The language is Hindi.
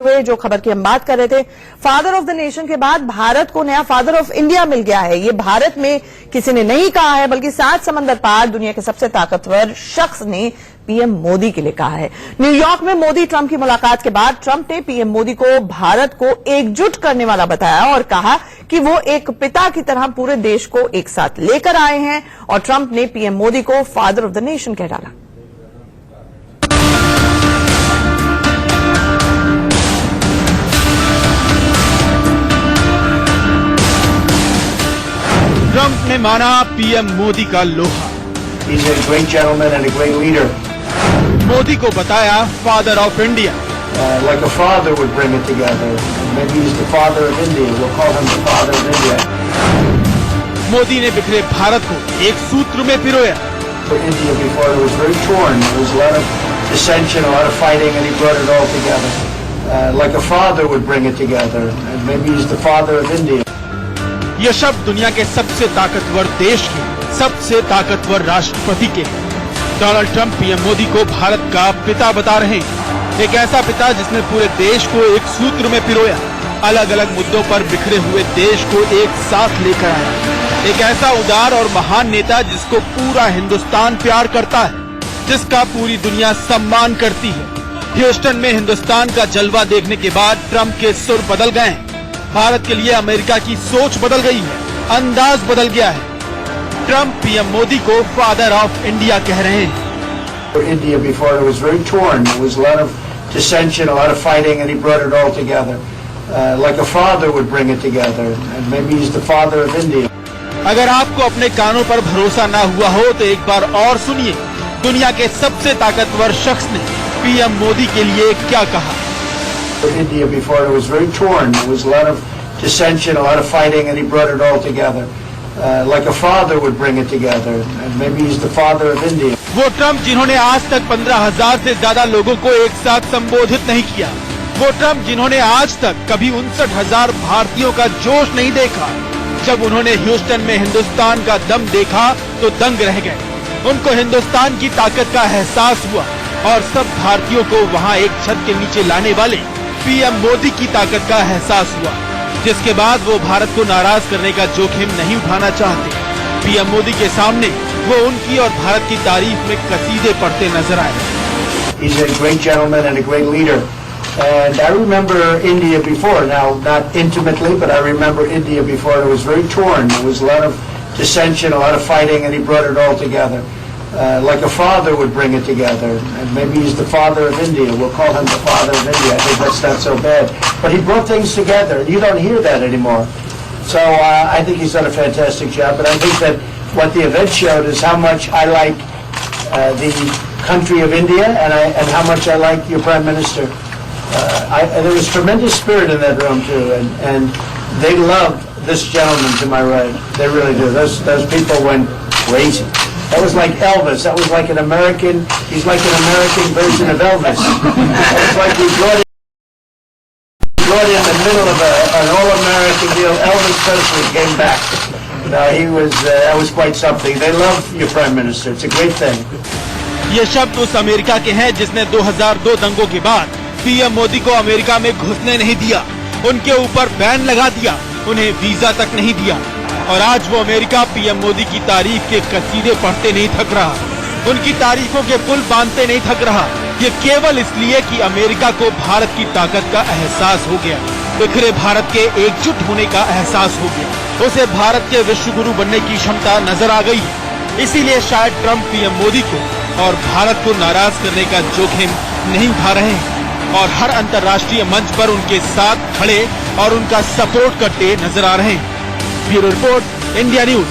हुए जो खबर की हम बात कर रहे थे, फादर ऑफ द नेशन के बाद भारत को नया फादर ऑफ इंडिया मिल गया है। ये भारत में किसी ने नहीं कहा है, बल्कि 7 समंदर पार दुनिया के सबसे ताकतवर शख्स ने पीएम मोदी के लिए कहा है। न्यूयॉर्क में मोदी ट्रंप की मुलाकात के बाद ट्रंप ने पीएम मोदी को भारत को एकजुट करने वाला बताया और कहा कि वो एक पिता की तरह पूरे देश को एक साथ लेकर आए हैं और ट्रंप ने पीएम मोदी को फादर ऑफ द नेशन कह डाला। ट्रंप ने माना पीएम मोदी का लोहा। He's a great gentleman and a great leader. Modi को बताया father of India. Like a father would bring it together. Maybe he's the father of India. We'll call him the father of India. Modi ने बिखरे भारत को एक सूत्र में पिरोया। For India before it was very torn. There was a lot of dissension, a lot of fighting, and he brought it all together. Like a father would bring it together. And maybe he's the father of India. ये शब्द दुनिया के सबसे ताकतवर देश के सबसे ताकतवर राष्ट्रपति के डोनाल्ड ट्रंप पीएम मोदी को भारत का पिता बता रहे हैं। एक ऐसा पिता जिसने पूरे देश को एक सूत्र में पिरोया, अलग अलग मुद्दों पर बिखरे हुए देश को एक साथ लेकर आया। एक ऐसा उदार और महान नेता जिसको पूरा हिंदुस्तान प्यार करता है, जिसका पूरी दुनिया सम्मान करती है। ह्यूस्टन में हिंदुस्तान का जलवा देखने के बाद ट्रंप के सुर बदल गए हैं। भारत के लिए अमेरिका की सोच बदल गई है, अंदाज बदल गया है। ट्रंप पीएम मोदी को फादर ऑफ इंडिया कह रहे हैं। For India before it was very torn. There was a lot of dissension, a lot of fighting, and he brought it all together. Like a father would bring it together. And maybe he's the father of India. अगर आपको अपने कानों पर भरोसा ना हुआ हो तो एक बार और सुनिए, दुनिया के सबसे ताकतवर शख्स ने पीएम मोदी के लिए क्या कहा। For India before it was very torn. There was a lot of dissension, a lot of fighting, and he brought it all together. Like a father would bring it together. And maybe he's the father of India. वो ट्रंप जिन्होंने आज तक 15,000 से ज्यादा लोगों को एक साथ संबोधित नहीं किया, वो ट्रंप जिन्होंने आज तक कभी 59,000 भारतीयों का जोश नहीं देखा, जब उन्होंने ह्यूस्टन में हिंदुस्तान का दम देखा तो दंग रह गए। उनको हिंदुस्तान की ताकत का एहसास हुआ और सब भारतीयों को वहाँ एक छत के नीचे लाने वाले पीएम मोदी की ताकत का एहसास हुआ, जिसके बाद वो भारत को नाराज करने का जोखिम नहीं उठाना चाहते। पीएम मोदी के सामने वो उनकी और भारत की तारीफ में कसीदे पढ़ते नजर आए। He's a great gentleman and a great leader. And I remember India before, now not intimately, but I remember India before it was very torn. There was a lot of dissension, a lot of fighting, and he brought it all together. Like a father would bring it together. And maybe he's the father of India. We'll call him the father of India. I think that's not so bad. But he brought things together. You don't hear that anymore. So I think he's done a fantastic job. But I think that what the event showed is how much I like the country of India and how much I like your Prime Minister. There was tremendous spirit in that room too. And they loved this gentleman to my right. They really do. Those people went crazy. That was like Elvis. That was like an American. He's like an American version of Elvis. That was like we brought in the middle of an all-American deal. Elvis Presley came back. No, he was. That was quite something. They love your Prime Minister. It's a great thing. ये शब्द उस अमेरिका के हैं जिसने 2002 दंगों के बाद पीएम मोदी को अमेरिका में घुसने नहीं दिया, उनके ऊपर बैन लगा दिया, उन्हें वीजा तक नहीं दिया। और आज वो अमेरिका पीएम मोदी की तारीफ के कसीदे पढ़ते नहीं थक रहा, उनकी तारीफों के पुल बांधते नहीं थक रहा। ये केवल इसलिए कि अमेरिका को भारत की ताकत का एहसास हो गया, बिखरे भारत के एकजुट होने का एहसास हो गया, उसे भारत के विश्व गुरु बनने की क्षमता नजर आ गई है। इसीलिए शायद ट्रंप पीएम मोदी को और भारत को नाराज करने का जोखिम नहीं उठा रहे हैं और हर अंतर्राष्ट्रीय मंच पर उनके साथ खड़े और उनका सपोर्ट करते नजर आ रहे हैं। Bureau report, India news.